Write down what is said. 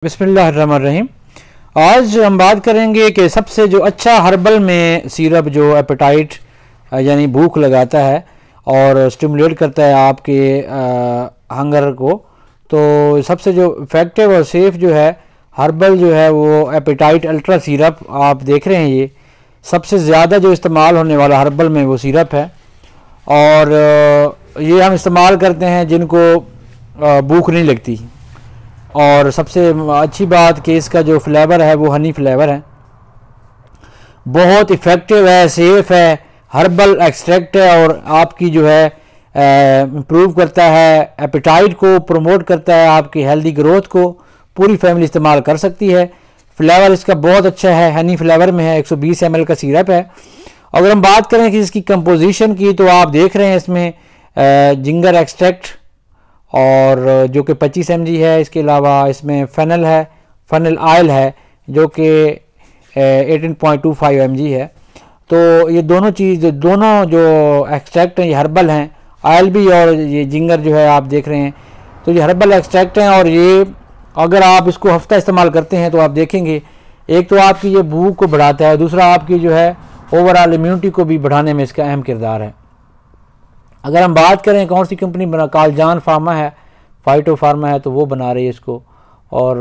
बिस्मिल्लाहिर्रहमानिर्रहीम। आज हम बात करेंगे कि सबसे जो अच्छा हर्बल में सिरप जो एपेटाइट यानी भूख लगाता है और स्टिमुलेट करता है आपके हंगर को, तो सबसे जो इफ़ेक्टिव और सेफ़ जो है हर्बल जो है वो एपेटाइट अल्ट्रा सिरप आप देख रहे हैं। ये सबसे ज़्यादा जो इस्तेमाल होने वाला हर्बल में वो सिरप है और ये हम इस्तेमाल करते हैं जिनको भूख नहीं लगती। और सबसे अच्छी बात कि इसका जो फ्लेवर है वो हनी फ्लेवर है, बहुत इफ़ेक्टिव है, सेफ़ है, हर्बल एक्सट्रैक्ट है और आपकी जो है इम्प्रूव करता है, एपेटाइट को प्रमोट करता है, आपकी हेल्दी ग्रोथ को पूरी फैमिली इस्तेमाल कर सकती है। फ्लेवर इसका बहुत अच्छा है, हनी फ्लेवर में है, 120 ml का सिरप है। अगर हम बात करें कि इसकी कंपोजिशन की, तो आप देख रहे हैं इसमें जिंगर एक्सट्रैक्ट और जो कि 25 mg है। इसके अलावा इसमें फ़ेनल है, फ़ेनल आयल है जो कि 18.25 mg है। तो ये दोनों जो एक्सट्रैक्ट हैं ये हर्बल हैं, आयल भी और ये जिंगर जो है आप देख रहे हैं, तो ये हर्बल एक्सट्रैक्ट हैं। और ये अगर आप इसको हफ्ता इस्तेमाल करते हैं तो आप देखेंगे एक तो आपकी ये भूख को बढ़ाता है, दूसरा आपकी जो है ओवरऑल इम्यूनिटी को भी बढ़ाने में इसका अहम किरदार है। अगर हम बात करें कौन सी कंपनी बना, कालजान फार्मा है, फाइटो फार्मा है, तो वो बना रही है इसको। और